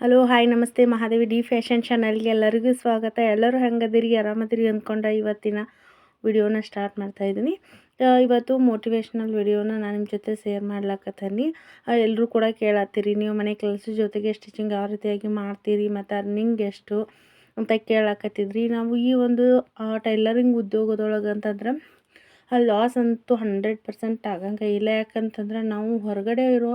Hello hi ನಮಸ್ತೆ Mahadevi D fashion ಚಾನಲ್ಗೆ ಎಲ್ಲರಿಗೂ ಸ್ವಾಗತ. ಎಲ್ಲರೂ ಹೆಂಗದಿರಿ, ಆರಾಮದಿರಿ ಅಂದ್ಕೊಂಡು ಇವತ್ತಿನ ವಿಡಿಯೋನ ಸ್ಟಾರ್ಟ್ ಮಾಡ್ತಾಯಿದ್ದೀನಿ. ಇವತ್ತು ಮೋಟಿವೇಶ್ನಲ್ ವಿಡಿಯೋನ ನಾನು ನಿಮ್ಮ ಜೊತೆ ಶೇರ್ ಮಾಡ್ಲಕತ್ತೀನಿ. ಎಲ್ಲರೂ ಕೂಡ ಕೇಳತ್ತೀರಿ, ನೀವು ಮನೆ ಕೆಲಸ ಜೊತೆಗೆ ಸ್ಟಿಚಿಂಗ್ ಯಾವ ರೀತಿಯಾಗಿ ಮಾಡ್ತೀರಿ ಮತ್ತು ಅರ್ನಿಂಗ್ ಎಷ್ಟು ಅಂತ ಕೇಳಕತ್ತಿದ್ರಿ. ನಾವು ಈ ಒಂದು ಟೈಲರಿಂಗ್ ಉದ್ಯೋಗದೊಳಗೆ ಅಂತಂದ್ರೆ ಲಾಸ್ ಅಂತೂ 100% ಆಗಂಗೆ ಇಲ್ಲ. ಯಾಕಂತಂದ್ರೆ ನಾವು ಹೊರಗಡೆ ಇರೋ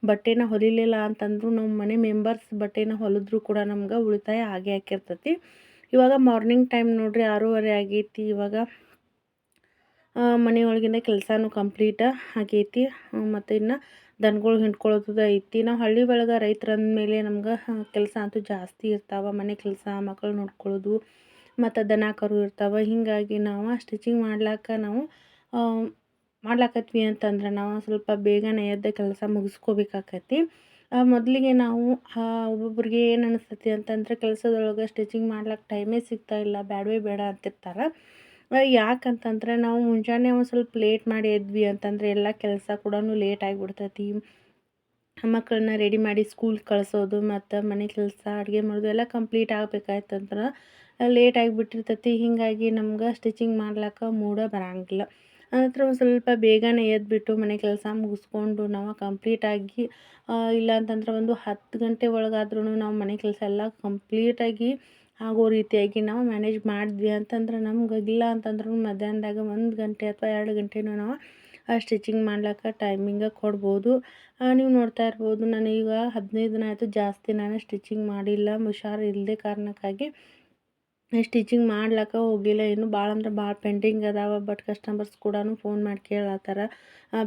ಬಟ್ಟೆನ ಹೊಲಿಲಿಲ್ಲ ಅಂತಂದ್ರೂ ನಮ್ಮ ಮನೆ ಮೆಂಬರ್ಸ್ ಬಟ್ಟೆನ ಹೊಲಿದ್ರೂ ಕೂಡ ನಮ್ಗೆ ಉಳಿತಾಯ ಆಗೇ ಆಗಿರ್ತೈತಿ. ಇವಾಗ ಮಾರ್ನಿಂಗ್ ಟೈಮ್ ನೋಡ್ರಿ 6:30 ಆಗೈತಿ. ಇವಾಗ ಮನೆಯೊಳಗಿಂದ ಕೆಲಸನೂ ಕಂಪ್ಲೀಟ್ ಆಗೈತಿ. ಮತ್ತು ಇನ್ನು ದನಗಳು ಹಿಂಡ್ಕೊಳ್ಳೋದು ಐತಿ. ನಾವು ಹಳ್ಳಿ ಒಳಗೆ ರೈತರು ಅಂದಮೇಲೆ ನಮ್ಗೆ ಕೆಲಸ ಅಂತೂ ಜಾಸ್ತಿ ಇರ್ತಾವೆ. ಮನೆ ಕೆಲಸ, ಮಕ್ಕಳು ನೋಡ್ಕೊಳ್ಳೋದು ಮತ್ತು ದನ ಕರು ಇರ್ತಾವೆ. ಹೀಗಾಗಿ ನಾವು ಸ್ಟಿಚಿಂಗ್ ನಾವು ಮಾಡ್ಲಾಕತ್ವಿ ಅಂತಂದ್ರೆ ನಾವು ಸ್ವಲ್ಪ ಬೇಗನೆ ಎದ್ದು ಕೆಲಸ ಮುಗಿಸ್ಕೋಬೇಕಾಕತಿ. ಮೊದಲಿಗೆ ನಾವು ಒಬ್ಬೊಬ್ರಿಗೆ ಏನು ಅನಿಸ್ತೈತಿ ಅಂತಂದ್ರೆ ಕೆಲಸದೊಳಗೆ ಸ್ಟಿಚಿಂಗ್ ಮಾಡ್ಲಿಕ್ಕೆ ಟೈಮೇ ಸಿಗ್ತಾ ಇಲ್ಲ, ಬೇಡವೇ ಬೇಡ ಅಂತಿರ್ತಾರೆ. ಯಾಕಂತಂದ್ರೆ ನಾವು ಮುಂಜಾನೆ ಒಂದು ಸ್ವಲ್ಪ ಲೇಟ್ ಮಾಡಿ ಎದ್ವಿ ಅಂತಂದರೆ ಎಲ್ಲ ಕೆಲಸ ಕೂಡ ಲೇಟ್ ಆಗಿಬಿಡ್ತೈತಿ. ಮಕ್ಕಳನ್ನ ರೆಡಿ ಮಾಡಿ ಸ್ಕೂಲ್ ಕಳಿಸೋದು ಮತ್ತು ಮನೆ ಕೆಲಸ, ಅಡುಗೆ ಮಾಡೋದು ಎಲ್ಲ ಕಂಪ್ಲೀಟ್ ಆಗಬೇಕಾಯ್ತಂದ್ರೆ ಲೇಟ್ ಆಗಿಬಿಟ್ಟಿರ್ತೈತಿ. ಹೀಗಾಗಿ ನಮ್ಗೆ ಸ್ಟಿಚಿಂಗ್ ಮಾಡ್ಲಿಕ್ಕೆ ಮೂಡ ಬರೋಂಗಿಲ್ಲ. ನಂತರ ಒಂದು ಸ್ವಲ್ಪ ಬೇಗನೆ ಎದ್ಬಿಟ್ಟು ಮನೆ ಕೆಲಸ ಮುಗಿಸ್ಕೊಂಡು ನಾವು ಕಂಪ್ಲೀಟಾಗಿ ಇಲ್ಲ ಅಂತಂದ್ರೆ ಒಂದು 10 ಗಂಟೆ ಒಳಗಾದ್ರೂ ನಾವು ಮನೆ ಕೆಲಸ ಎಲ್ಲ ಕಂಪ್ಲೀಟಾಗಿ ಆಗೋ ರೀತಿಯಾಗಿ ನಾವು ಮ್ಯಾನೇಜ್ ಮಾಡಿದ್ವಿ ಅಂತಂದ್ರೆ ನಮ್ಗೆ ಇಲ್ಲ ಅಂತಂದ್ರೂ ಮಧ್ಯಾಹ್ನದಾಗ 1 ಗಂಟೆ ಅಥವಾ 2 ಗಂಟೆನೂ ನಾವು ಸ್ಟಿಚಿಂಗ್ ಮಾಡ್ಲಿಕ್ಕೆ ಟೈಮಿಂಗ ಕೊಡ್ಬೋದು. ನೀವು ನೋಡ್ತಾ ಇರ್ಬೋದು, ನಾನೀಗ 15 ದಿನ ಆಯಿತು, ಜಾಸ್ತಿ ನಾನು ಸ್ಟಿಚಿಂಗ್ ಮಾಡಿಲ್ಲ. ಹುಷಾರು ಇಲ್ಲದೆ ಕಾರಣಕ್ಕಾಗಿ ಸ್ಟಿಚಿಂಗ್ ಮಾಡ್ಲಿಕ್ಕೆ ಹೋಗಿಲ್ಲ. ಇನ್ನು ಭಾಳ ಅಂದ್ರೆ ಭಾಳ ಪೆಂಡಿಂಗ್ ಅದಾವೆ. ಬಟ್ ಕಸ್ಟಮರ್ಸ್ ಕೂಡ ಫೋನ್ ಮಾಡಿ ಕೇಳತ್ತಾರ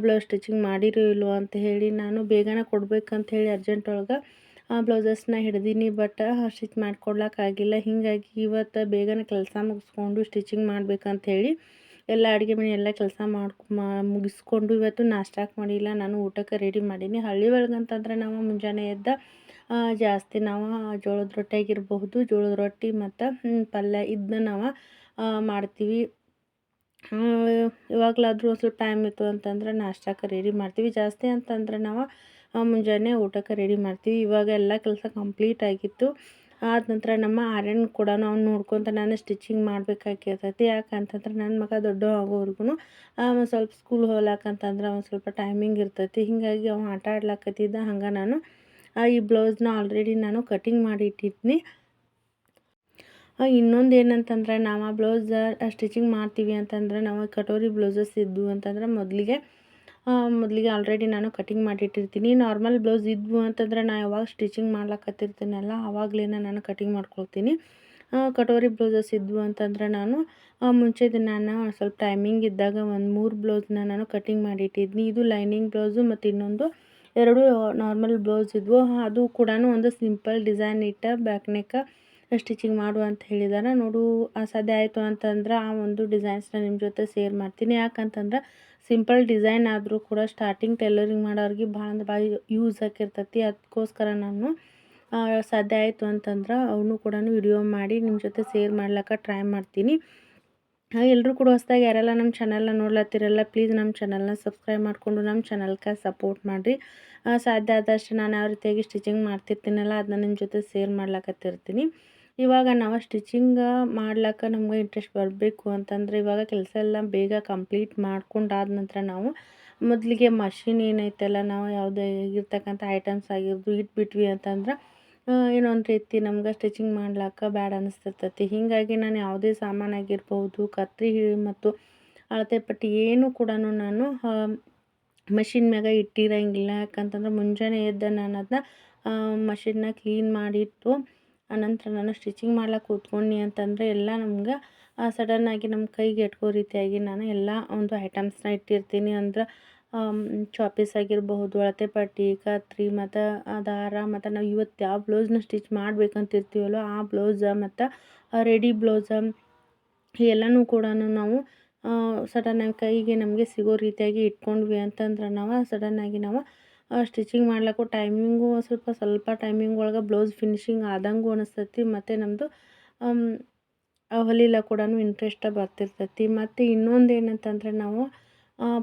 ಬ್ಲೌಸ್ ಸ್ಟಿಚಿಂಗ್ ಮಾಡಿರೋ ಇಲ್ವೋ ಅಂತ ಹೇಳಿ. ನಾನು ಬೇಗನೆ ಕೊಡ್ಬೇಕಂತ ಹೇಳಿ ಅರ್ಜೆಂಟ್ ಒಳಗೆ ಬ್ಲೌಸಸ್ನ ಹಿಡ್ದೀನಿ, ಬಟ್ ಸ್ಟಿಚ್ ಮಾಡಿಕೊಡ್ಲಿಕ್ಕಾಗಿಲ್ಲ. ಹೀಗಾಗಿ ಇವತ್ತು ಬೇಗನೆ ಕೆಲಸ ಮುಗಿಸ್ಕೊಂಡು ಸ್ಟಿಚಿಂಗ್ ಮಾಡ್ಬೇಕಂತ ಹೇಳಿ ಎಲ್ಲ ಅಡುಗೆ ಮನೆ ಎಲ್ಲ ಕೆಲಸ ಮುಗಿಸ್ಕೊಂಡು ಇವತ್ತು ನಾಷ್ಟಕ್ಕೆ ಮಾಡಿಲ್ಲ, ನಾನು ಊಟಕ್ಕೆ ರೆಡಿ ಮಾಡೀನಿ. ಹಳ್ಳಿ ಒಳಗಂತಂದ್ರೆ ನಾವು ಮುಂಜಾನೆ ಎದ್ದ ಜಾಸ್ತಿ ನಾವು ಜೋಳದ ರೊಟ್ಟಿ ಆಗಿರಬಹುದು, ಜೋಳದ ರೊಟ್ಟಿ ಮತ್ತು ಪಲ್ಯ ಇದನ್ನ ನಾವು ಮಾಡ್ತೀವಿ. ಇವಾಗಲಾದರೂ ಒಂದು ಸ್ವಲ್ಪ ಟೈಮ್ ಇತ್ತು ಅಂತಂದ್ರೆ ನಾಷ್ಟಕ್ಕೆ ರೆಡಿ ಮಾಡ್ತೀವಿ. ಜಾಸ್ತಿ ಅಂತಂದ್ರೆ ನಾವು ಮುಂಜಾನೆ ಊಟಕ್ಕೆ ರೆಡಿ ಮಾಡ್ತೀವಿ. ಇವಾಗ ಎಲ್ಲ ಕೆಲಸ ಕಂಪ್ಲೀಟ್ ಆಗಿತ್ತು. ಆದ ನಂತರ ನಮ್ಮ ಆರ್ಯನ್ ಕೂಡ ನಾವು ನೋಡ್ಕೊತ ನಾನು ಸ್ಟಿಚಿಂಗ್ ಮಾಡಬೇಕಾಗಿರ್ತೈತಿ. ಯಾಕಂತಂದ್ರೆ ನನ್ನ ಮಗ ದೊಡ್ಡ ಆಗೋವರೆಗೂ ಒಂದು ಸ್ವಲ್ಪ ಸ್ಕೂಲ್ ಹೋಗ್ಲಾಕಂತಂದ್ರೆ ಒಂದು ಸ್ವಲ್ಪ ಟೈಮಿಂಗ್ ಇರ್ತೈತಿ. ಹೀಗಾಗಿ ಅವ ಆಟ ಆಡ್ಲಾಕತ್ತಿದ್ದ. ಹಂಗೆ ನಾನು ಈ ಬ್ಲೌಸ್ನ ಆಲ್ರೆಡಿ ನಾನು ಕಟಿಂಗ್ ಮಾಡಿ ಇಟ್ಟಿದ್ದೀನಿ. ಇನ್ನೊಂದು ಏನಂತಂದ್ರೆ ನಾವು ಬ್ಲೌಸ್ ಸ್ಟಿಚಿಂಗ್ ಮಾಡ್ತೀವಿ ಅಂತಂದ್ರೆ ನಾವು ಕಟೋರಿ ಬ್ಲೌಸಸ್ ಇದ್ವು ಅಂತಂದ್ರೆ ಮೊದಲಿಗೆ ಆಲ್ರೆಡಿ ನಾನು ಕಟಿಂಗ್ ಮಾಡಿಟ್ಟಿರ್ತೀನಿ. ನಾರ್ಮಲ್ ಬ್ಲೌಸ್ ಇದ್ವು ಅಂತಂದ್ರೆ ನಾನು ಯಾವಾಗ ಸ್ಟಿಚಿಂಗ್ ಮಾಡ್ಲಕತ್ತಿರ್ತೀನಲ್ಲ ಆವಾಗಲೇ ನಾನು ಕಟಿಂಗ್ ಮಾಡ್ಕೊಳ್ತೀನಿ. ಕಟೋರಿ ಬ್ಲೌಸಸ್ ಇದ್ವು ಅಂತಂದ್ರೆ ನಾನು ಮುಂಚೆ ದಿನ ಸ್ವಲ್ಪ ಟೈಮಿಂಗ್ ಇದ್ದಾಗ ಒಂದು 3 ಬ್ಲೌಸ್ನ ನಾನು ಕಟಿಂಗ್ ಮಾಡಿಟ್ಟಿದ್ನಿ. ಇದು ಲೈನಿಂಗ್ ಬ್ಲೌಸು ಮತ್ತು ಇನ್ನೊಂದು 2 ನಾರ್ಮಲ್ ಬ್ಲೌಸ್ ಇದ್ವು. ಅದು ಕೂಡ ಒಂದು ಸಿಂಪಲ್ ಡಿಸೈನ್ ಇಟ್ಟ ಬ್ಯಾಕ್ ನೆಕ್ ಸ್ಟಿಚಿಂಗ್ ಮಾಡು ಅಂತ ಹೇಳಿದಾರೆ. ನೋಡು ಸಾಧ್ಯ ಆಯಿತು ಅಂತಂದ್ರೆ ಆ ಒಂದು ಡಿಸೈನ್ಸ್ನ ನಿಮ್ಮ ಜೊತೆ ಶೇರ್ ಮಾಡ್ತೀನಿ. ಯಾಕಂತಂದ್ರೆ ಸಿಂಪಲ್ ಡಿಸೈನ್ ಆದರೂ ಕೂಡ ಸ್ಟಾರ್ಟಿಂಗ್ ಟೈಲರಿಂಗ್ ಮಾಡೋರಿಗೆ ಭಾಳ ಅಂದ್ರೆ ಭಾಳ ಯೂಸ್ ಆಗಿರ್ತೈತಿ. ಅದಕ್ಕೋಸ್ಕರ ನಾನು ಸಾಧ್ಯ ಆಯಿತು ಅಂತಂದ್ರೆ ಅವನು ಕೂಡ ವಿಡಿಯೋ ಮಾಡಿ ನಿಮ್ಮ ಜೊತೆ ಶೇರ್ ಮಾಡ್ಲಿಕ್ಕೆ ಟ್ರೈ ಮಾಡ್ತೀನಿ. ಎಲ್ಲರೂ ಕೂಡ ಹೊಸದಾಗಿ ಯಾರೆಲ್ಲ ನಮ್ಮ ಚಾನಲ್ನ ನೋಡ್ಲತ್ತಿರಲ್ಲ, ಪ್ಲೀಸ್ ನಮ್ಮ ಚಾನಲ್ನ ಸಬ್ಸ್ಕ್ರೈಬ್ ಮಾಡಿಕೊಂಡು ನಮ್ಮ ಚಾನಲ್ಗೆ ಸಪೋರ್ಟ್ ಮಾಡಿರಿ. ಸಾಧ್ಯ ಆದಷ್ಟು ನಾನು ಯಾವ ರೀತಿಯಾಗಿ ಸ್ಟಿಚಿಂಗ್ ಮಾಡ್ತಿರ್ತೀನಲ್ಲ ಅದನ್ನ ನಿಮ್ಮ ಜೊತೆ ಶೇರ್ ಮಾಡ್ಲಕತ್ತಿರ್ತೀನಿ. ಇವಾಗ ನಾವು ಸ್ಟಿಚಿಂಗ್ ಮಾಡ್ಲಿಕ್ಕೆ ನಮ್ಗೆ ಇಂಟ್ರೆಸ್ಟ್ ಬರಬೇಕು ಅಂತಂದರೆ ಇವಾಗ ಕೆಲಸ ಎಲ್ಲ ಬೇಗ ಕಂಪ್ಲೀಟ್ ಮಾಡ್ಕೊಂಡಾದ ನಂತರ ನಾವು ಮೊದಲಿಗೆ ಮಷಿನ್ ಏನೈತಲ್ಲ, ನಾವು ಯಾವುದೇ ಇರ್ತಕ್ಕಂಥ ಐಟಮ್ಸ್ ಆಗಿರ್ಬೋದು ಇಟ್ಬಿಟ್ವಿ ಅಂತಂದ್ರೆ ಏನೊಂದು ರೀತಿ ನಮ್ಗೆ ಸ್ಟಿಚಿಂಗ್ ಮಾಡ್ಲಿಕ್ಕೆ ಬ್ಯಾಡ ಅನ್ನಿಸ್ತಿರ್ತೈತಿ. ಹೀಗಾಗಿ ನಾನು ಯಾವುದೇ ಸಾಮಾನಾಗಿರ್ಬೋದು, ಕತ್ರಿ ಮತ್ತು ಅಳತೆ ಪಟ್ಟಿ ಏನು ಕೂಡ ನಾನು ಮಷಿನ್ ಮ್ಯಾಗ ಇಟ್ಟಿರಂಗಿಲ್ಲ. ಯಾಕಂತಂದ್ರೆ ಮುಂಜಾನೆ ಎದ್ದು ನಾನು ಅದನ್ನ ಮಷಿನ್ನ ಕ್ಲೀನ್ ಮಾಡಿಟ್ಟು ಆನಂತರ ನಾನು ಸ್ಟಿಚಿಂಗ್ ಮಾಡ್ಲಿಕ್ಕೆ ಕೂತ್ಕೊಂಡ್ನಿ ಅಂತಂದರೆ ಎಲ್ಲ ನಮ್ಗೆ ಸಡನ್ನಾಗಿ ನಮ್ಮ ಕೈಗೆ ಎಟ್ಕೋ ರೀತಿಯಾಗಿ ನಾನು ಎಲ್ಲ ಒಂದು ಐಟಮ್ಸ್ನ ಇಟ್ಟಿರ್ತೀನಿ. ಅಂದ್ರೆ ಚಾಪೀಸ್ ಆಗಿರಬಹುದು, ಅಳತೆ ಪಟ್ಟಿ, ಕತ್ರಿ ಮತ್ತು ದಾರ ಮತ್ತು ನಾವು ಇವತ್ತು ಯಾವ ಬ್ಲೌಸ್ನ ಸ್ಟಿಚ್ ಮಾಡ್ಬೇಕಂತಿರ್ತೀವಲ್ಲೋ ಆ ಬ್ಲೌಸ ಮತ್ತು ರೆಡಿ ಬ್ಲೌಸ ಎಲ್ಲನೂ ಕೂಡ ನಾವು ಸಡನ್ನಾಗಿ ಕೈಗೆ ನಮಗೆ ಸಿಗೋ ರೀತಿಯಾಗಿ ಇಟ್ಕೊಂಡ್ವಿ ಅಂತಂದ್ರೆ ನಾವು ಸಡನ್ನಾಗಿ ನಾವು ಸ್ಟಿಚಿಂಗ್ ಮಾಡ್ಲಿಕ್ಕೂ ಟೈಮಿಂಗು ಸ್ವಲ್ಪ ಟೈಮಿಂಗ್ ಒಳಗೆ ಬ್ಲೌಸ್ ಫಿನಿಶಿಂಗ್ ಆದಂಗೂ ಅನಿಸ್ತೈತಿ. ಮತ್ತು ನಮ್ಮದು ಹೊಲಿಲ ಕೂಡ ಇಂಟ್ರೆಸ್ಟ್ ಬರ್ತಿರ್ತೈತಿ. ಮತ್ತು ಇನ್ನೊಂದು ಏನಂತಂದ್ರೆ ನಾವು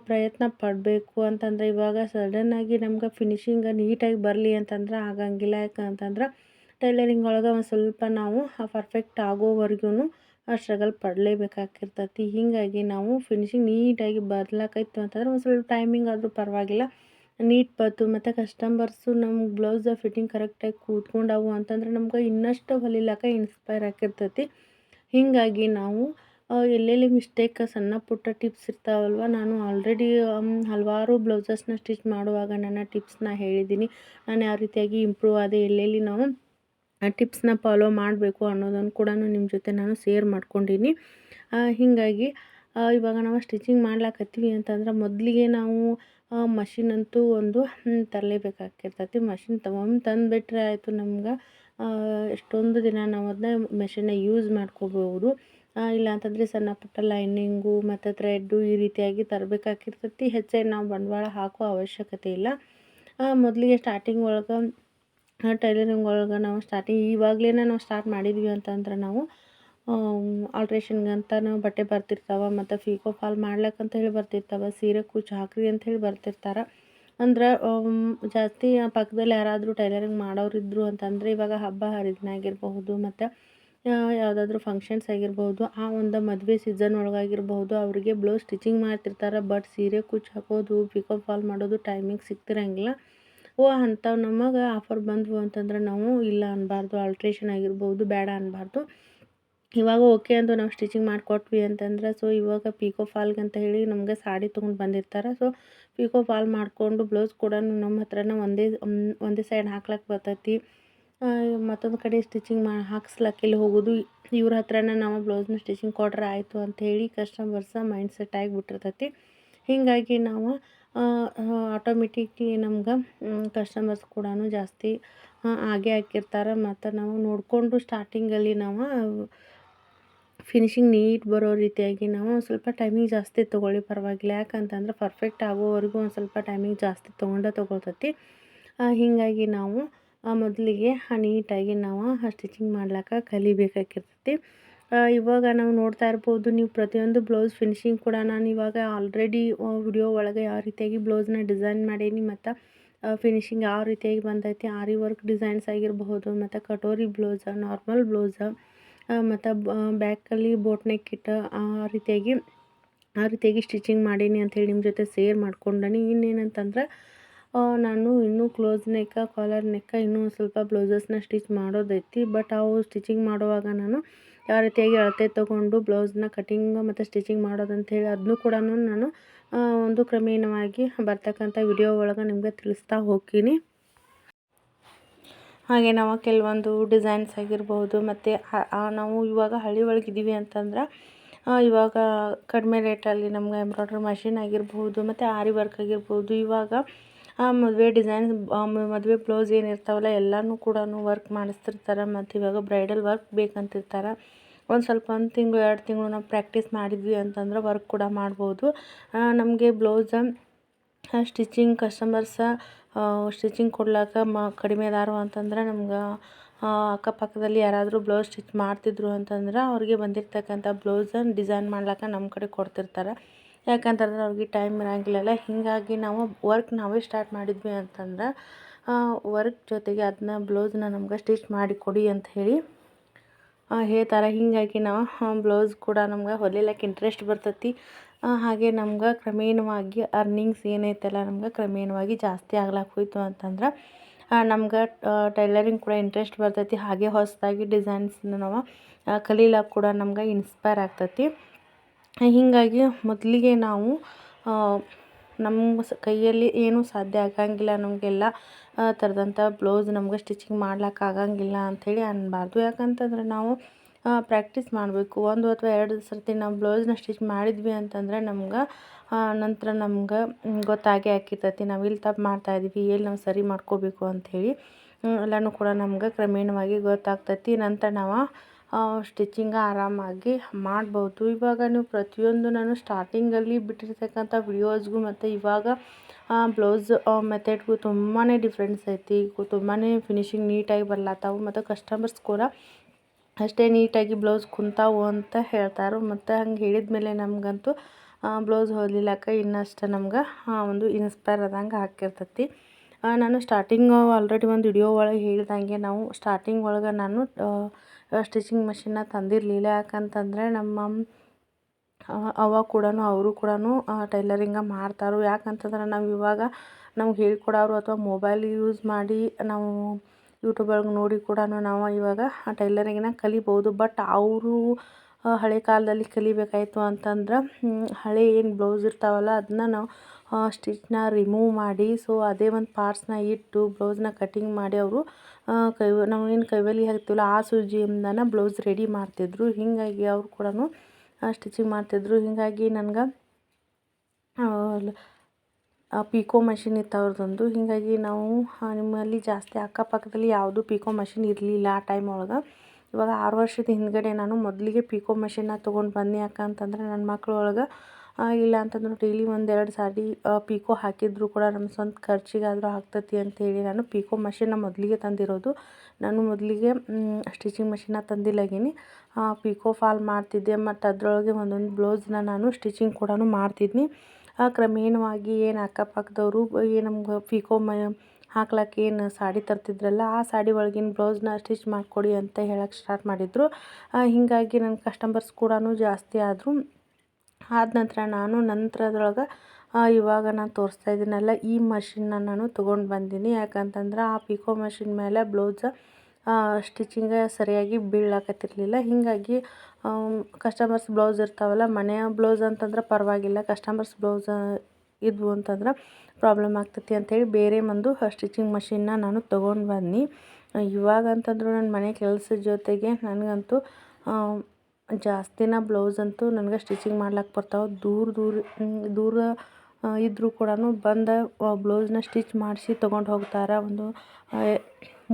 ಪ್ರಯತ್ನ ಪಡಬೇಕು ಅಂತಂದರೆ ಇವಾಗ ಸಡನ್ನಾಗಿ ನಮ್ಗೆ ಫಿನಿಶಿಂಗ್ ನೀಟಾಗಿ ಬರಲಿ ಅಂತಂದ್ರೆ ಆಗಂಗಿಲ್ಲ. ಯಾಕಂತಂದ್ರೆ ಟೈಲರಿಂಗ್ ಒಳಗೆ ಒಂದು ಸ್ವಲ್ಪ ನಾವು ಪರ್ಫೆಕ್ಟ್ ಆಗೋವರೆಗೂ ಸ್ಟ್ರಗಲ್ ಪಡಲೇಬೇಕಾಗಿರ್ತೈತಿ. ಹೀಗಾಗಿ ನಾವು ಫಿನಿಶಿಂಗ್ ನೀಟಾಗಿ ಬರ್ಲಾಕೈತು ಅಂತಂದ್ರೆ ಒಂದು ಸ್ವಲ್ಪ ಟೈಮಿಂಗ್ ಆದರೂ ಪರವಾಗಿಲ್ಲ ನೀಟ್ ಬಂತು. ಮತ್ತು ಕಸ್ಟಮರ್ಸು ನಮ್ಗೆ ಬ್ಲೌಸ್ ಫಿಟ್ಟಿಂಗ್ ಕರೆಕ್ಟಾಗಿ ಕೂತ್ಕೊಂಡವು ಅಂತಂದ್ರೆ ನಮ್ಗೆ ಇನ್ನಷ್ಟು ಹೊಲಿಲಾಕ ಇನ್ಸ್ಪೈರ್ ಆಗಿರ್ತೈತಿ. ಹೀಗಾಗಿ ನಾವು ಎಲ್ಲೆಲ್ಲಿ ಮಿಸ್ಟೇಕ್ ಸಣ್ಣ ಪುಟ್ಟ ಟಿಪ್ಸ್ ಇರ್ತಾವಲ್ವ, ನಾನು ಆಲ್ರೆಡಿ ಹಲವಾರು ಬ್ಲೌಸಸ್ನ ಸ್ಟಿಚ್ ಮಾಡುವಾಗ ನನ್ನ ಟಿಪ್ಸ್ನ ಹೇಳಿದ್ದೀನಿ. ನಾನು ಯಾವ ರೀತಿಯಾಗಿ ಇಂಪ್ರೂವ್ ಆದೆ, ಎಲ್ಲೆಲ್ಲಿ ನಾವು ಟಿಪ್ಸ್ನ ಫಾಲೋ ಮಾಡಬೇಕು ಅನ್ನೋದನ್ನು ಕೂಡ ನಿಮ್ಮ ಜೊತೆ ನಾನು ಶೇರ್ ಮಾಡ್ಕೊಂಡೀನಿ. ಹೀಗಾಗಿ ಇವಾಗ ನಾವು ಸ್ಟಿಚಿಂಗ್ ಮಾಡ್ಲಾಕತ್ತೀವಿ ಅಂತಂದ್ರೆ ಮೊದಲಿಗೆ ನಾವು ಮಷಿನ್ ಅಂತೂ ಒಂದು ತರಲೇಬೇಕಾಗಿರ್ತೈತಿ. ಮಷಿನ್ ಒಮ್ಮೆ ತಂದುಬಿಟ್ರೆ ಆಯಿತು, ನಮ್ಗೆ ಎಷ್ಟೊಂದು ದಿನ ನಾವು ಅದನ್ನ ಮೆಷಿನ್ನ ಯೂಸ್ ಮಾಡ್ಕೋಬಹುದು. ಇಲ್ಲ ಅಂತಂದರೆ ಸಣ್ಣ ಪುಟ್ಟ ಲೈನಿಂಗು ಮತ್ತು ಥ್ರೆಡ್ಡು ಈ ರೀತಿಯಾಗಿ ತರಬೇಕಾಗಿರ್ತೈತಿ. ಹೆಚ್ಚಾಗಿ ನಾವು ಬಂಡವಾಳ ಹಾಕೋ ಅವಶ್ಯಕತೆ ಇಲ್ಲ. ಮೊದಲಿಗೆ ಸ್ಟಾರ್ಟಿಂಗ್ ಒಳಗೆ ಟೈಲರಿಂಗ್ ಒಳಗೆ ನಾವು ಇವಾಗಲೇ ನಾವು ಸ್ಟಾರ್ಟ್ ಮಾಡಿದ್ವಿ ಅಂತಂದ್ರೆ ನಾವು ಆಲ್ಟ್ರೇಷನ್ಗಂತ ನಾವು ಬಟ್ಟೆ ಬರ್ತಿರ್ತಾವೆ, ಮತ್ತು ಫೀಕೋ ಫಾಲ್ ಮಾಡ್ಲಿಕ್ಕಂತ ಹೇಳಿ ಬರ್ತಿರ್ತಾವೆ, ಸೀರೆ ಕುಚ್ಚು ಹಾಕ್ರಿ ಅಂತ ಹೇಳಿ ಬರ್ತಿರ್ತಾರೆ. ಅಂದ್ರೆ ಜಾಸ್ತಿ ಪಕ್ಕದಲ್ಲಿ ಯಾರಾದರೂ ಟೈಲರಿಂಗ್ ಮಾಡೋರಿದ್ರು ಅಂತಂದರೆ ಇವಾಗ ಹಬ್ಬ ಹರಿದಿನ ಆಗಿರಬಹುದು, ಮತ್ತು ಯಾವುದಾದ್ರೂ ಫಂಕ್ಷನ್ಸ್ ಆಗಿರ್ಬೋದು, ಆ ಒಂದು ಮದುವೆ ಸೀಸನ್ ಒಳಗಾಗಿರ್ಬೋದು, ಅವರಿಗೆ ಬ್ಲೌಸ್ ಸ್ಟಿಚಿಂಗ್ ಮಾಡ್ತಿರ್ತಾರೆ. ಬಟ್ ಸೀರೆ ಕುಚ್ಚು ಹಾಕೋದು, ಪಿಕೋ ಫಾಲ್ ಮಾಡೋದು ಟೈಮಿಂಗ್ ಸಿಗ್ತಿರಂಗಿಲ್ಲ. ಅಂಥವು ನಮಗೆ ಆಫರ್ ಬಂದವು ಅಂತಂದ್ರೆ ನಾವು ಇಲ್ಲ ಅನ್ನಬಾರ್ದು. ಆಲ್ಟ್ರೇಷನ್ ಆಗಿರ್ಬೋದು ಬೇಡ ಅನ್ನಬಾರ್ದು. ಇವಾಗ ಓಕೆ ಅಂತ ನಾವು ಸ್ಟಿಚಿಂಗ್ ಮಾಡಿಕೊಟ್ವಿ ಅಂತಂದ್ರೆ ಸೊ ಇವಾಗ ಪಿಕೋ ಫಾಲ್ಗಂತ ಹೇಳಿ ನಮಗೆ ಸಾಡಿ ತೊಗೊಂಡು ಬಂದಿರ್ತಾರೆ. ಸೊ ಪಿಕೋ ಫಾಲ್ ಮಾಡಿಕೊಂಡು ಬ್ಲೌಸ್ ಕೂಡ ನಮ್ಮ ಹತ್ರನ ಒಂದೇ ಸೈಡ್ ಹಾಕ್ಲಕ್ಕೆ ಬರ್ತೈತಿ. ಮತ್ತೊಂದು ಕಡೆ ಸ್ಟಿಚಿಂಗ್ ಹಾಕ್ಸ್ಲಕ್ಕೆಲ್ಲಿ ಹೋಗೋದು, ಇವ್ರ ಹತ್ರನ ನಾವು ಬ್ಲೌಸ್ನ ಸ್ಟಿಚಿಂಗ್ ಕೊಟ್ರೆ ಆಯಿತು ಅಂಥೇಳಿ ಕಸ್ಟಮರ್ಸ ಮೈಂಡ್ ಸೆಟ್ ಆಗಿಬಿಟ್ಟಿರ್ತೈತಿ. ಹೀಗಾಗಿ ನಾವು ಆಟೋಮೆಟಿಕ್ಲಿ ನಮ್ಗೆ ಕಸ್ಟಮರ್ಸ್ ಕೂಡ ಜಾಸ್ತಿ ಆಗೇ ಹಾಕಿರ್ತಾರೆ. ಮತ್ತು ನಾವು ನೋಡಿಕೊಂಡು ಸ್ಟಾರ್ಟಿಂಗಲ್ಲಿ ನಾವು ಫಿನಿಶಿಂಗ್ ನೀಟ್ ಬರೋ ರೀತಿಯಾಗಿ ನಾವು ಒಂದು ಸ್ವಲ್ಪ ಟೈಮಿಂಗ್ ಜಾಸ್ತಿ ತೊಗೊಳ್ಳಿ ಪರವಾಗಿಲ್ಲ. ಯಾಕಂತಂದ್ರೆ ಪರ್ಫೆಕ್ಟ್ ಆಗೋವರೆಗೂ ಒಂದು ಸ್ವಲ್ಪ ಟೈಮಿಂಗ್ ಜಾಸ್ತಿ ತೊಗೊಳ್ತೈತಿ. ಹೀಗಾಗಿ ನಾವು ಮೊದಲಿಗೆ ನೀಟಾಗಿ ನಾವು ಸ್ಟಿಚಿಂಗ್ ಮಾಡ್ಲಿಕ್ಕೆ ಕಲಿಬೇಕಾಗಿರ್ತೈತಿ. ಇವಾಗ ನಾವು ನೋಡ್ತಾ ಇರ್ಬೋದು, ನೀವು ಪ್ರತಿಯೊಂದು ಬ್ಲೌಸ್ ಫಿನಿಶಿಂಗ್ ಕೂಡ ನಾನು ಇವಾಗ ಆಲ್ರೆಡಿ ವಿಡಿಯೋ ಒಳಗೆ ಯಾವ ರೀತಿಯಾಗಿ ಬ್ಲೌಸ್ನ ಡಿಸೈನ್ ಮಾಡೀನಿ ಮತ್ತು ಫಿನಿಶಿಂಗ್ ಯಾವ ರೀತಿಯಾಗಿ ಬಂದೈತಿ, ಆರಿ ವರ್ಕ್ ಡಿಸೈನ್ಸ್ ಆಗಿರಬಹುದು, ಮತ್ತು ಕಟೋರಿ ಬ್ಲೌಸ, ನಾರ್ಮಲ್ ಬ್ಲೌಸ, ಮತ್ತು ಬ್ಯಾಕಲ್ಲಿ ಬೋಟ್ ನೆಕ್ ಇಟ್ಟು ಆ ರೀತಿಯಾಗಿ ಸ್ಟಿಚಿಂಗ್ ಮಾಡೀನಿ ಅಂಥೇಳಿ ನಿಮ್ಮ ಜೊತೆ ಶೇರ್ ಮಾಡ್ಕೊಂಡೀನಿ. ಇನ್ನೇನಂತಂದ್ರೆ ನಾನು ಇನ್ನೂ ಕ್ಲೋಸ್ ನೆಕ್ಕ, ಕಾಲರ್ ನೆಕ್ಕ ಇನ್ನೂ ಸ್ವಲ್ಪ ಬ್ಲೌಸಸ್ನ ಸ್ಟಿಚ್ ಮಾಡೋದೈತಿ. ಬಟ್ ಅವು ಸ್ಟಿಚಿಂಗ್ ಮಾಡುವಾಗ ನಾನು ಯಾವ ರೀತಿಯಾಗಿ ಅಳತೆ ತೊಗೊಂಡು ಬ್ಲೌಸ್ನ ಕಟಿಂಗ್ ಮತ್ತು ಸ್ಟಿಚಿಂಗ್ ಮಾಡೋದಂಥೇಳಿ ಅದನ್ನು ಕೂಡ ನಾನು ಒಂದು ಕ್ರಮೇಣವಾಗಿ ಬರ್ತಕ್ಕಂಥ ವಿಡಿಯೋ ಒಳಗೆ ನಿಮಗೆ ತಿಳಿಸ್ತಾ ಹೋಗ್ತೀನಿ. ಹಾಗೆ ನಾವು ಕೆಲವೊಂದು ಡಿಸೈನ್ಸ್ ಆಗಿರ್ಬೋದು, ಮತ್ತು ನಾವು ಇವಾಗ ಹಳ್ಳಿ ಒಳಗಿದ್ದೀವಿ ಅಂತಂದ್ರೆ ಇವಾಗ ಕಡಿಮೆ ರೇಟಲ್ಲಿ ನಮ್ಗೆ ಎಂಬ್ರಾಯ್ಡ್ರಿ ಮಷಿನ್ ಆಗಿರ್ಬೋದು, ಮತ್ತು ಆರಿ ವರ್ಕ್ ಆಗಿರ್ಬೋದು, ಇವಾಗ ಮದುವೆ ಡಿಸೈನ್ ಮದುವೆ ಬ್ಲೌಸ್ ಏನಿರ್ತಾವಲ್ಲ ಎಲ್ಲನೂ ಕೂಡ ವರ್ಕ್ ಮಾಡಿಸ್ತಿರ್ತಾರೆ. ಮತ್ತು ಇವಾಗ ಬ್ರೈಡಲ್ ವರ್ಕ್ ಬೇಕಂತಿರ್ತಾರೆ. ಒಂದು ಸ್ವಲ್ಪ 1 ತಿಂಗಳು 2 ತಿಂಗಳು ನಾವು ಪ್ರಾಕ್ಟೀಸ್ ಮಾಡಿದ್ವಿ ಅಂತಂದ್ರೆ ವರ್ಕ್ ಕೂಡ ಮಾಡ್ಬೋದು. ನಮಗೆ ಬ್ಲೌಸ ಸ್ಟಿಚಿಂಗ್ ಕಸ್ಟಮರ್ಸ ಸ್ಟಿಚಿಂಗ್ ಕೊಡ್ಲಾಕ ಕಡಿಮೆ ಅದಾರು ಅಂತಂದ್ರೆ ನಮ್ಗೆ ಅಕ್ಕಪಕ್ಕದಲ್ಲಿ ಯಾರಾದರೂ ಬ್ಲೌಸ್ ಸ್ಟಿಚ್ ಮಾಡ್ತಿದ್ರು ಅಂತಂದ್ರೆ ಅವ್ರಿಗೆ ಬಂದಿರ್ತಕ್ಕಂಥ ಬ್ಲೌಸನ್ನು ಡಿಸೈನ್ ಮಾಡ್ಲಿಕ್ಕೆ ನಮ್ಮ ಕಡೆ ಕೊಡ್ತಿರ್ತಾರೆ. ಯಾಕಂತಂದ್ರೆ ಅವ್ರಿಗೆ ಟೈಮ್ ಇರೋಂಗಿಲ್ಲಲ್ಲ. ಹೀಗಾಗಿ ನಾವು ವರ್ಕ್ ನಾವೇ ಸ್ಟಾರ್ಟ್ ಮಾಡಿದ್ವಿ ಅಂತಂದ್ರೆ ವರ್ಕ್ ಜೊತೆಗೆ ಅದನ್ನ ಬ್ಲೌಸ್ನ ನಮ್ಗೆ ಸ್ಟಿಚ್ ಮಾಡಿ ಕೊಡಿ ಅಂತ ಹೇಳಿ ಹೇಳ್ತಾರೆ. ಹೀಗಾಗಿ ನಾವು ಬ್ಲೌಸ್ ಕೂಡ ನಮ್ಗೆ ಹೊಲಿಲಿಕ್ಕೆ ಇಂಟ್ರೆಸ್ಟ್ ಬರ್ತೈತಿ. ಹಾಗೆ ನಮ್ಗೆ ಕ್ರಮೇಣವಾಗಿ ಅರ್ನಿಂಗ್ಸ್ ಏನೈತಲ್ಲ ನಮ್ಗೆ ಕ್ರಮೇಣವಾಗಿ ಜಾಸ್ತಿ ಆಗ್ಲಕ್ಕೆ ಹೋಯ್ತು ಅಂತಂದ್ರೆ ನಮ್ಗೆ ಟೈಲರಿಂಗ್ ಕೂಡ ಇಂಟ್ರೆಸ್ಟ್ ಬರ್ತೈತಿ. ಹಾಗೆ ಹೊಸದಾಗಿ ಡಿಸೈನ್ಸ್ನ ನಾವು ಕಲೀಲಿಕ್ಕೆ ಕೂಡ ನಮ್ಗೆ ಇನ್ಸ್ಪೈರ್ ಆಗ್ತೈತಿ. ಹೀಗಾಗಿ ಮೊದಲಿಗೆ ನಾವು ನಮ್ಮ ಕೈಯಲ್ಲಿ ಏನೂ ಸಾಧ್ಯ ಆಗಂಗಿಲ್ಲ, ನಮಗೆಲ್ಲ ಥರದಂಥ ಬ್ಲೌಸ್ ನಮ್ಗೆ ಸ್ಟಿಚಿಂಗ್ ಮಾಡ್ಲಿಕ್ಕೆ ಆಗಂಗಿಲ್ಲ ಅಂಥೇಳಿ ಅನ್ನಬಾರ್ದು. ಯಾಕಂತಂದ್ರೆ ನಾವು ಪ್ರಾಕ್ಟೀಸ್ ಮಾಡಬೇಕು. 1 ಅಥವಾ 2 ಸರ್ತಿ ನಾವು ಬ್ಲೌಸ್ನ ಸ್ಟಿಚ್ ಮಾಡಿದ್ವಿ ಅಂತಂದ್ರೆ ನಮ್ಗೆ ನಂತರ ನಮ್ಗೆ ಗೊತ್ತಾಗೇ ಆಗಿರ್ತೈತಿ ನಾವು ಇಲ್ಲಿ ತಪ್ಪು ಮಾಡ್ತಾಯಿದ್ವಿ, ಎಲ್ಲಿ ನಾವು ಸರಿ ಮಾಡ್ಕೋಬೇಕು ಅಂಥೇಳಿ ಎಲ್ಲನೂ ಕೂಡ ನಮ್ಗೆ ಕ್ರಮೇಣವಾಗಿ ಗೊತ್ತಾಗ್ತೈತಿ. ನಂತರ ನಾವು ಸ್ಟಿಚಿಂಗ ಆರಾಮಾಗಿ ಮಾಡ್ಬೋದು. ಇವಾಗ ನೀವು ಪ್ರತಿಯೊಂದು ನಾನು ಸ್ಟಾರ್ಟಿಂಗಲ್ಲಿ ಬಿಟ್ಟಿರ್ತಕ್ಕಂಥ ವಿಡಿಯೋಸ್ಗೂ ಮತ್ತು ಇವಾಗ ಬ್ಲೌಸ್ ಮೆಥಡ್ಗೂ ತುಂಬಾ ಡಿಫ್ರೆನ್ಸ್ ಐತಿ. ತುಂಬಾ ಫಿನಿಶಿಂಗ್ ನೀಟಾಗಿ ಬರ್ಲತ್ತಾವು, ಮತ್ತು ಕಸ್ಟಮರ್ಸ್ ಕೂಡ ಅಷ್ಟೇ ನೀಟಾಗಿ ಬ್ಲೌಸ್ ಕುಂತಾವು ಅಂತ ಹೇಳ್ತಾರೆ. ಮತ್ತು ಹಂಗೆ ಹೇಳಿದ್ಮೇಲೆ ನಮಗಂತೂ ಬ್ಲೌಸ್ ಹೊಲಿಲಿಕ್ಕೆ ಇನ್ನಷ್ಟು ನಮ್ಗೆ ಒಂದು ಇನ್ಸ್ಪೈರ್ ಆದಂಗೆ ಆಗಿರ್ತೈತಿ. ನಾನು ಆಲ್ರೆಡಿ ಒಂದು ವಿಡಿಯೋ ಒಳಗೆ ಹೇಳ್ದಂಗೆ ನಾವು ಸ್ಟಾರ್ಟಿಂಗ್ ಒಳಗೆ ನಾನು ಸ್ಟಿಚಿಂಗ್ ಮಷಿನ್ನ ತಂದಿರಲಿಲ್ಲ. ಯಾಕಂತಂದರೆ ನಮ್ಮ ಅವ್ವ ಕೂಡ ಅವರು ಕೂಡ ಟೈಲರಿಂಗ ಮಾಡ್ತಾರೆ. ಯಾಕಂತಂದ್ರೆ ನಾವು ಇವಾಗ ನಮ್ಗೆ ಹೇಳ್ಕೊಡೋರು ಅಥವಾ ಮೊಬೈಲ್ ಯೂಸ್ ಮಾಡಿ ನಾವು ಯೂಟ್ಯೂಬ್ ಒಳಗೆ ನೋಡಿ ಕೂಡ ನಾವು ಇವಾಗ ಟೈಲರಿಂಗನ್ನ ಕಲಿಬೋದು. ಬಟ್ ಅವರು ಹಳೆ ಕಾಲದಲ್ಲಿ ಕಲಿಬೇಕಾಯಿತು ಅಂತಂದ್ರೆ ಹಳೆ ಏನು ಬ್ಲೌಸ್ ಇರ್ತಾವಲ್ಲ ಅದನ್ನ ನಾವು ಸ್ಟಿಚ್ನ ರಿಮೂವ್ ಮಾಡಿ ಸೊ ಅದೇ ಒಂದು ಪಾರ್ಟ್ಸ್ನ ಇಟ್ಟು ಬ್ಲೌಸ್ನ ಕಟಿಂಗ್ ಮಾಡಿ ಅವರು ನಾವು ಏನು ಕೈವಲ್ಲಿ ಹಾಕ್ತೀವಲ್ಲ ಆ ಸೂಜಿಯಿಂದನೇ ಬ್ಲೌಸ್ ರೆಡಿ ಮಾಡ್ತಿದ್ರು. ಹೀಗಾಗಿ ಅವರು ಕೂಡ ಸ್ಟಿಚಿಂಗ್ ಮಾಡ್ತಿದ್ರು. ಹೀಗಾಗಿ ನನಗೆ ಪಿಕೋ ಮಷಿನ್ ಇತ್ತು ಅವ್ರದ್ದೊಂದು. ಹೀಗಾಗಿ ನಾವು ನಿಮ್ಮಲ್ಲಿ ಜಾಸ್ತಿ ಅಕ್ಕಪಕ್ಕದಲ್ಲಿ ಯಾವುದೂ ಪಿಕೋ ಮಷಿನ್ ಇರಲಿಲ್ಲ ಆ ಟೈಮ್ ಒಳಗೆ. ಇವಾಗ 6 ವರ್ಷದ ಹಿಂದ್ಗಡೆ ನಾನು ಮೊದಲಿಗೆ ಪಿಕೋ ಮಷಿನ್ನ ತೊಗೊಂಡು ಬನ್ನಿ. ಯಾಕಂತಂದ್ರೆ ನನ್ನ ಮಕ್ಳು ಒಳಗೆ ಇಲ್ಲ ಅಂತಂದ್ರೆ ಡೈಲಿ 1-2 ಸಾರಿ ಪಿಕೋ ಹಾಕಿದ್ರು ಕೂಡ ನಮ್ಮ ಸ್ವಂತ ಖರ್ಚಿಗಾದರೂ ಆಗ್ತತಿ ಅಂತೇಳಿ ನಾನು ಪಿಕೋ ಮಷಿನ್ನ ಮೊದಲಿಗೆ ತಂದಿರೋದು. ನಾನು ಮೊದಲಿಗೆ ಸ್ಟಿಚಿಂಗ್ ಮಷಿನ್ನ ತಂದಿಲ್ಲಾಗೀನಿ. ಪಿಕೋ ಫಾಲ್ ಮಾಡ್ತಿದ್ದೆ ಮತ್ತು ಅದರೊಳಗೆ ಒಂದೊಂದು ಬ್ಲೌಸ್ನ ನಾನು ಸ್ಟಿಚಿಂಗ್ ಕೂಡ ಮಾಡ್ತಿದ್ನಿ. ಕ್ರಮೇಣವಾಗಿ ಏನು ಅಕ್ಕಪಕ್ಕದವರು ನಮ್ಗೆ ಪಿಕೋ ಹಾಕ್ಲಕ್ಕೆ ಏನು ಸಾಡಿ ತರ್ತಿದ್ರಲ್ಲ ಆ ಸಾಡಿ ಒಳಗಿನ ಬ್ಲೌಸ್ನ ಸ್ಟಿಚ್ ಮಾಡಿಕೊಡಿ ಅಂತ ಹೇಳಕ್ಕೆ ಸ್ಟಾರ್ಟ್ ಮಾಡಿದರು. ಹೀಗಾಗಿ ನನ್ನ ಕಸ್ಟಮರ್ಸ್ ಕೂಡ ಜಾಸ್ತಿ ಆದರು. ಆದ ನಂತರದೊಳಗೆ ಇವಾಗ ನಾನು ತೋರಿಸ್ತಾ ಇದ್ದೀನಲ್ಲ ಈ ಮಷಿನ್ನ ನಾನು ತೊಗೊಂಡು ಬಂದೀನಿ. ಯಾಕಂತಂದ್ರೆ ಆ ಪಿಕೋ ಮಷಿನ್ ಮೇಲೆ ಬ್ಲೌಸ್ ಸ್ಟಿಚಿಂಗ ಸರಿಯಾಗಿ ಬೀಳಾಕತ್ತಿರಲಿಲ್ಲ. ಹೀಗಾಗಿ ಕಸ್ಟಮರ್ಸ್ ಬ್ಲೌಸ್ ಇರ್ತಾವಲ್ಲ, ಮನೆಯ ಬ್ಲೌಸ್ ಅಂತಂದ್ರೆ ಪರವಾಗಿಲ್ಲ, ಕಸ್ಟಮರ್ಸ್ ಬ್ಲೌಸ್ ಇದ್ವು ಅಂತಂದ್ರೆ ಪ್ರಾಬ್ಲಮ್ ಆಗ್ತೈತಿ ಅಂಥೇಳಿ ಬೇರೆ ಒಂದು ಸ್ಟಿಚಿಂಗ್ ಮಷಿನ್ನ ನಾನು ತೊಗೊಂಡು ಬನ್ನಿ. ಇವಾಗ ಅಂತಂದ್ರು ನನ್ನ ಮನೆ ಕೆಲಸದ ಜೊತೆಗೆ ನನಗಂತೂ ಜಾಸ್ತಿನ ಬ್ಲೌಸ್ ಅಂತೂ ನನಗೆ ಸ್ಟಿಚಿಂಗ್ ಮಾಡ್ಲಿಕ್ಕೆ ಬರ್ತಾವೆ. ದೂರ ಇದ್ದರೂ ಕೂಡ ಬಂದು ಬ್ಲೌಸ್ನ ಸ್ಟಿಚ್ ಮಾಡಿಸಿ ತೊಗೊಂಡು ಹೋಗ್ತಾರೆ. ಒಂದು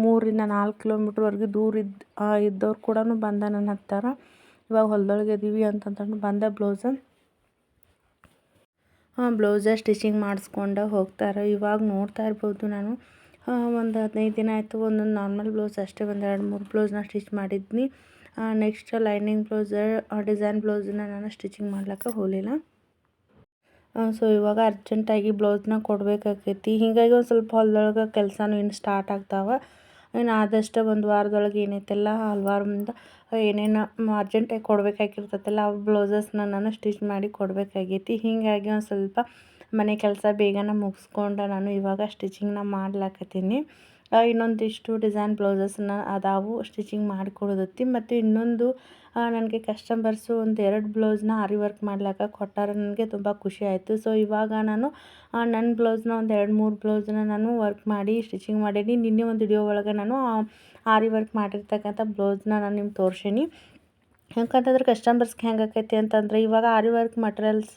3-4 ಕಿಲೋಮೀಟ್ರ್ವರೆಗೆ ದೂರ ಇದ್ದವ್ರು ಕೂಡ ಬಂದು ನನ್ನ ಹತ್ತಾರ ಇವಾಗ ಹೊಲದೊಳಗೆ ಇದೀವಿ ಅಂತಂದ್ರೆ ಬಂದ ಬ್ಲೌಸ ಸ್ಟಿಚಿಂಗ್ ಮಾಡಿಸ್ಕೊಂಡು ಹೋಗ್ತಾರೆ. ಇವಾಗ ನೋಡ್ತಾ ಇರ್ಬೋದು ನಾನು ಒಂದು 15 ದಿನ ಆಯಿತು ಒಂದೊಂದು ನಾರ್ಮಲ್ ಬ್ಲೌಸ್ ಅಷ್ಟೇ 1-2-3 ಬ್ಲೌಸ್ನ ಸ್ಟಿಚ್ ಮಾಡಿದ್ನಿ. ನೆಕ್ಸ್ಟ್ ಲೈನಿಂಗ್ ಬ್ಲೌಸ್ ಡಿಸೈನ್ ಬ್ಲೌಸನ್ನ ನಾನು ಸ್ಟಿಚಿಂಗ್ ಮಾಡ್ಲಿಕ್ಕೆ ಹೋಗಲಿಲ್ಲ. ಸೊ ಇವಾಗ ಅರ್ಜೆಂಟಾಗಿ ಬ್ಲೌಸ್ನ ಕೊಡಬೇಕಾಗೈತಿ. ಹೀಗಾಗಿ ಒಂದು ಸ್ವಲ್ಪ ಹೊಲದೊಳಗೆ ಕೆಲಸನೂ ಇನ್ನು ಸ್ಟಾರ್ಟ್ ಆಗ್ತಾವೆ. ಇನ್ನು ಆದಷ್ಟು ಒಂದು ವಾರದೊಳಗೆ ಏನೈತೆಲ್ಲ ಹಲವಾರು ಏನೇನು ಅರ್ಜೆಂಟಾಗಿ ಕೊಡಬೇಕಾಗಿರ್ತೈತಲ್ಲ ಆ ಬ್ಲೌಸಸ್ನ ನಾನು ಸ್ಟಿಚ್ ಮಾಡಿ ಕೊಡಬೇಕಾಗೈತಿ. ಹೀಗಾಗಿ ಒಂದು ಸ್ವಲ್ಪ ಮನೆ ಕೆಲಸ ಬೇಗನೆ ಮುಗಿಸ್ಕೊಂಡು ನಾನು ಇವಾಗ ಸ್ಟಿಚಿಂಗ್ನ ಮಾಡ್ಲಾಕತ್ತೀನಿ. ಇನ್ನೊಂದಿಷ್ಟು ಡಿಸೈನ್ ಬ್ಲೌಸಸ್ನ ಅದಾವು ಸ್ಟಿಚಿಂಗ್ ಮಾಡಿಕೊಡೋದತ್ತಿ. ಮತ್ತು ಇನ್ನೊಂದು ನನಗೆ ಕಸ್ಟಮರ್ಸು 1-2 ಬ್ಲೌಸ್ನ ಆರಿ ವರ್ಕ್ ಮಾಡ್ಲಿಕ್ಕೆ ಕೊಟ್ಟಾರೆ. ನನಗೆ ತುಂಬ ಖುಷಿ ಆಯಿತು. ಸೊ ಇವಾಗ ನಾನು ನನ್ನ ಬ್ಲೌಸ್ನ 1-2-3 ಬ್ಲೌಸ್ನ ನಾನು ವರ್ಕ್ ಮಾಡಿ ಸ್ಟಿಚಿಂಗ್ ಮಾಡೀನಿ. ನಿನ್ನೆ ಒಂದು ವಿಡಿಯೋ ಒಳಗೆ ನಾನು ಆರಿ ವರ್ಕ್ ಮಾಡಿರ್ತಕ್ಕಂಥ ಬ್ಲೌಸ್ನ ನಾನು ನಿಮ್ಗೆ ತೋರ್ಸೀನಿ. ಯಾಕಂತಂದ್ರೆ ಕಸ್ಟಮರ್ಸ್ಗೆ ಹೆಂಗೆ ಆಕೈತಿ ಅಂತಂದರೆ ಇವಾಗ ಆರಿ ವರ್ಕ್ ಮಟೀರಿಯಲ್ಸ್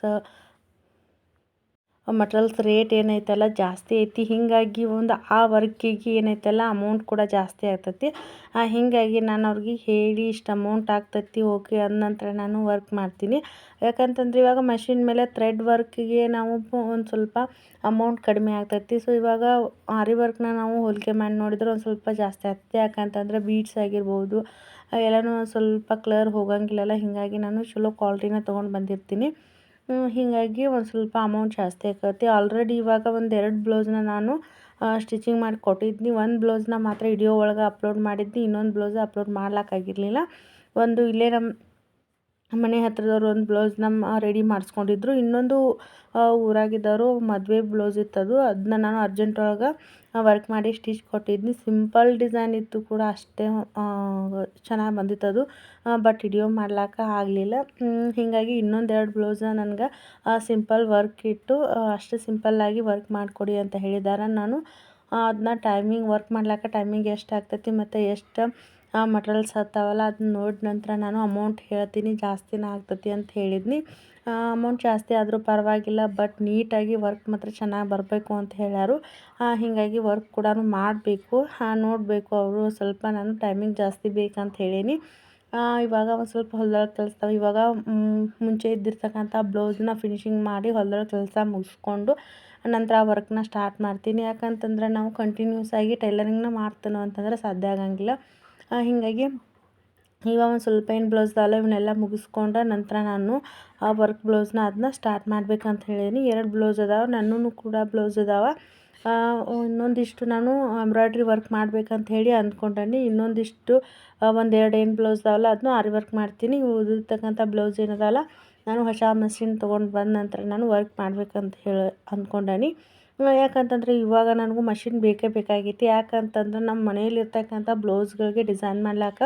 ರೇಟ್ ಏನೈತಲ್ಲ ಜಾಸ್ತಿ ಐತಿ. ಹೀಗಾಗಿ ಒಂದು ಆ ವರ್ಕಿಗೆ ಏನೈತಲ್ಲ ಅಮೌಂಟ್ ಕೂಡ ಜಾಸ್ತಿ ಆಗ್ತೈತಿ. ಹೀಗಾಗಿ ನಾನು ಅವ್ರಿಗೆ ಹೇಳಿ ಇಷ್ಟು ಅಮೌಂಟ್ ಆಗ್ತೈತಿ ಓಕೆ ಅಂದ ನಂತರ ನಾನು ವರ್ಕ್ ಮಾಡ್ತೀನಿ. ಯಾಕಂತಂದ್ರೆ ಇವಾಗ ಮಷಿನ್ ಮೇಲೆ ಥ್ರೆಡ್ ವರ್ಕಿಗೆ ನಾವು ಒಂದು ಸ್ವಲ್ಪ ಅಮೌಂಟ್ ಕಡಿಮೆ ಆಗ್ತೈತಿ. ಸೊ ಇವಾಗ ಆರಿ ವರ್ಕ್ನ ನಾವು ಹೋಲಿಕೆ ಮಾಡಿ ನೋಡಿದ್ರೆ ಒಂದು ಸ್ವಲ್ಪ ಜಾಸ್ತಿ ಆಗ್ತೈತಿ. ಯಾಕಂತಂದ್ರೆ ಬೀಡ್ಸ್ ಆಗಿರ್ಬೋದು ಎಲ್ಲನೂ ಸ್ವಲ್ಪ ಕಲರ್ ಹೋಗಂಗಿಲ್ಲಲ್ಲ. ಹೀಗಾಗಿ ನಾನು ಚಲೋ ಕ್ವಾಲಿಟಿನ ತೊಗೊಂಡು ಬಂದಿರ್ತೀನಿ. ಹೀಗಾಗಿ ಒಂದು ಸ್ವಲ್ಪ ಅಮೌಂಟ್ ಜಾಸ್ತಿ ಆಕೈತಿ. ಆಲ್ರೆಡಿ ಇವಾಗ 1-2 ಬ್ಲೌಸ್ನ ನಾನು ಸ್ಟಿಚಿಂಗ್ ಮಾಡಿ ಕೊಟ್ಟಿದ್ನಿ. ಒಂದು ಬ್ಲೌಸ್ನ ಮಾತ್ರ ವಿಡಿಯೋ ಒಳಗೆ ಅಪ್ಲೋಡ್ ಮಾಡಿದ್ನಿ. ಇನ್ನೊಂದು ಬ್ಲೌಸ್ ಅಪ್ಲೋಡ್ ಮಾಡ್ಲಿಕ್ಕಾಗಿರಲಿಲ್ಲ. ಒಂದು ಇಲ್ಲೇ ನಮ್ಮ ಮನೆ ಹತ್ರದವ್ರು ಒಂದು ಬ್ಲೌಸ್ನ ರೆಡಿ ಮಾಡಿಸ್ಕೊಂಡಿದ್ರು. ಇನ್ನೊಂದು ಊರಾಗಿದ್ದವರು ಮದುವೆ ಬ್ಲೌಸ್ ಇತ್ತದು, ಅದನ್ನ ನಾನು ಅರ್ಜೆಂಟ್ ಒಳಗೆ ವರ್ಕ್ ಮಾಡಿ ಸ್ಟಿಚ್ ಕೊಟ್ಟಿದ್ನಿ. ಸಿಂಪಲ್ ಡಿಸೈನ್ ಇತ್ತು ಕೂಡ ಅಷ್ಟೇ ಚೆನ್ನಾಗಿ ಬಂದಿತ್ತದು. ಬಟ್ ವಿಡಿಯೋ ಮಾಡ್ಲಿಕ್ಕೆ ಆಗಲಿಲ್ಲ. ಹೀಗಾಗಿ ಇನ್ನೊಂದೆರಡು ಬ್ಲೌಸ್ನ ನನಗೆ ಸಿಂಪಲ್ ವರ್ಕ್ ಇಟ್ಟು ಅಷ್ಟು ಸಿಂಪಲ್ಲಾಗಿ ವರ್ಕ್ ಮಾಡಿಕೊಡಿ ಅಂತ ಹೇಳಿದ್ದಾರೆ. ನಾನು ಅದನ್ನ ವರ್ಕ್ ಮಾಡ್ಲಿಕ್ಕೆ ಟೈಮಿಂಗ್ ಎಷ್ಟು ಆಗ್ತೈತಿ ಮತ್ತು ಎಷ್ಟು ಮಟೀರಿಯಲ್ಸ್ ಹತ್ತಾವಲ್ಲ ಅದನ್ನ ನೋಡಿ ನಂತರ ನಾನು ಅಮೌಂಟ್ ಹೇಳ್ತೀನಿ, ಜಾಸ್ತಿನೇ ಆಗ್ತೈತಿ ಅಂತ ಹೇಳಿದ್ನಿ. ಅಮೌಂಟ್ ಜಾಸ್ತಿ ಆದರೂ ಪರವಾಗಿಲ್ಲ, ಬಟ್ ನೀಟಾಗಿ ವರ್ಕ್ ಮಾತ್ರ ಚೆನ್ನಾಗಿ ಬರಬೇಕು ಅಂತ ಹೇಳ್ಯಾರು. ಹೀಗಾಗಿ ವರ್ಕ್ ಕೂಡ ಮಾಡಬೇಕು, ನೋಡಬೇಕು ಅವರು ಸ್ವಲ್ಪ ನಾನು ಟೈಮಿಂಗ್ ಜಾಸ್ತಿ ಬೇಕಂತ ಹೇಳೀನಿ. ಇವಾಗ ಒಂದು ಸ್ವಲ್ಪ ಹೊಲದೊಳಗೆ ಕೆಲಸ ಇವಾಗ ಮುಂಚೆ ಇದ್ದಿರ್ತಕ್ಕಂಥ ಬ್ಲೌಸ್ನ ಫಿನಿಶಿಂಗ್ ಮಾಡಿ ಹೊಲದೊಳಗೆ ಕೆಲಸ ಮುಗಿಸ್ಕೊಂಡು ನಂತರ ವರ್ಕ್ನ ಸ್ಟಾರ್ಟ್ ಮಾಡ್ತೀನಿ. ಯಾಕಂತಂದ್ರೆ ನಾವು ಕಂಟಿನ್ಯೂಸ್ ಆಗಿ ಟೈಲರಿಂಗ್ನ ಮಾಡ್ತಾನೋ ಅಂತಂದ್ರೆ ಸಾಧ್ಯ ಆಗಂಗಿಲ್ಲ. ಹೀಗಾಗಿ ಇವಾಗ ಒಂದು ಸ್ವಲ್ಪ ಏನು ಬ್ಲೌಸ್ ಅದಾವಲ್ಲ ಇವನ್ನೆಲ್ಲ ಮುಗಿಸ್ಕೊಂಡು ನಂತರ ನಾನು ವರ್ಕ್ ಬ್ಲೌಸ್ನ ಅದನ್ನ ಸ್ಟಾರ್ಟ್ ಮಾಡ್ಬೇಕಂತ ಹೇಳೀನಿ. 2 ಬ್ಲೌಸ್ ಅದಾವೆ, ನನ್ನೂ ಕೂಡ ಬ್ಲೌಸ್ ಅದಾವೆ. ಇನ್ನೊಂದಿಷ್ಟು ನಾನು ಎಂಬ್ರಾಯ್ಡ್ರಿ ವರ್ಕ್ ಮಾಡ್ಬೇಕಂತ ಹೇಳಿ ಅಂದ್ಕೊಂಡೀನಿ. ಇನ್ನೊಂದಿಷ್ಟು ಒಂದೆರಡು ಏನು ಬ್ಲೌಸ್ ಅದಾವಲ್ಲ ಅದನ್ನು ಆರಿ ವರ್ಕ್ ಮಾಡ್ತೀನಿ. ಉಳಿದಿರ್ತಕ್ಕಂಥ ಬ್ಲೌಸ್ ಏನದಲ್ಲ ನಾನು ಹೊಸ ಮಷಿನ್ ತೊಗೊಂಡು ಬಂದ ನಂತರ ನಾನು ವರ್ಕ್ ಮಾಡ್ಬೇಕಂತ ಹೇಳಿ ಅಂದ್ಕೊಂಡೀನಿ. ಯಾಕಂತಂದರೆ ಇವಾಗ ನನಗೂ ಮಷಿನ್ ಬೇಕೇ ಬೇಕಾಗೈತಿ. ಯಾಕಂತಂದ್ರೆ ನಮ್ಮ ಮನೆಯಲ್ಲಿರ್ತಕ್ಕಂಥ ಬ್ಲೌಸ್ಗಳಿಗೆ ಡಿಸೈನ್ ಮಾಡ್ಲಾಕ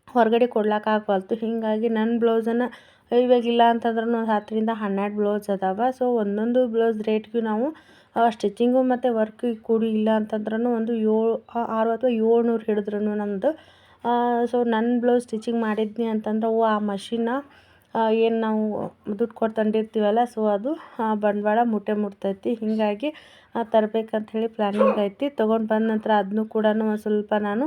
ಹೊರಗಡೆ ಕೊಡ್ಲಿಕ್ಕಾಗವಲ್ತು. ಹೀಗಾಗಿ ನನ್ನ ಬ್ಲೌಸನ್ನು ಇವಾಗಿಲ್ಲ ಅಂತಂದ್ರೂ ಒಂದು 10ರಿಂದ 12 ಬ್ಲೌಸ್ ಅದಾವೆ. ಸೊ ಒಂದೊಂದು ಬ್ಲೌಸ್ ರೇಟ್ಗೂ ನಾವು ಸ್ಟಿಚಿಂಗು ಮತ್ತು ವರ್ಕಿಗೆ ಕೂಡಿ ಇಲ್ಲ ಅಂತಂದ್ರೂ ಒಂದು 6 ಅಥವಾ 700 ಹಿಡಿದ್ರೂ ನಮ್ಮದು. ಸೊ ನನ್ನ ಬ್ಲೌಸ್ ಸ್ಟಿಚಿಂಗ್ ಮಾಡಿದ್ನಿ ಅಂತಂದ್ರೆ ಆ ಮಷಿನ್ನ ಏನು ನಾವು ದುಡ್ಡು ಕೊಟ್ಟು ತಂದಿರ್ತೀವಲ್ಲ ಸೊ ಅದು ಬಂಡವಾಳ ಮುಟ್ತೈತಿ. ಹೀಗಾಗಿ ತರಬೇಕಂತ ಹೇಳಿ ಪ್ಲ್ಯಾನಿಂಗ್ ಐತಿ. ತೊಗೊಂಡು ಬಂದ ನಂತರ ಅದನ್ನು ಕೂಡ ಒಂದು ಸ್ವಲ್ಪ ನಾನು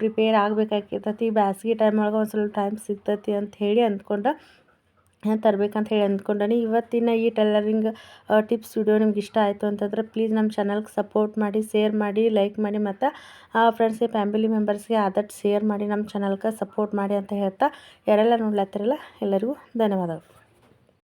ಪ್ರಿಪೇರ್ ಆಗಬೇಕಾಗಿರ್ತೈತಿ. ಬ್ಯಾಸ್ಗೆ ಟೈಮ್ ಒಳಗೆ ಒಂದು ಸ್ವಲ್ಪ ಟೈಮ್ ಸಿಗ್ತೈತಿ ಅಂತ ಹೇಳಿ ಅಂದ್ಕೊಂಡು ತರಬೇಕಂತ ಹೇಳಿ ಅಂದ್ಕೊಂಡೀನಿ. ಇವತ್ತಿನ ಈ ಟೈಲರಿಂಗ್ ಟಿಪ್ಸ್ ವಿಡಿಯೋ ನಿಮ್ಗೆ ಇಷ್ಟ ಆಯಿತು ಅಂತಂದರೆ ಪ್ಲೀಸ್ ನಮ್ಮ ಚಾನಲ್ಗೆ ಸಪೋರ್ಟ್ ಮಾಡಿ, ಶೇರ್ ಮಾಡಿ, ಲೈಕ್ ಮಾಡಿ ಮತ್ತು ಫ್ರೆಂಡ್ಸ್ಗೆ ಫ್ಯಾಮಿಲಿ ಮೆಂಬರ್ಸ್ಗೆ ಆದಷ್ಟು ಶೇರ್ ಮಾಡಿ ನಮ್ಮ ಚಾನಲ್ಗೆ ಸಪೋರ್ಟ್ ಮಾಡಿ ಅಂತ ಹೇಳ್ತಾ ಯಾರೆಲ್ಲ ನೋಡ್ಲತ್ತಿರಲ್ಲ ಎಲ್ಲರಿಗೂ ಧನ್ಯವಾದಗಳು.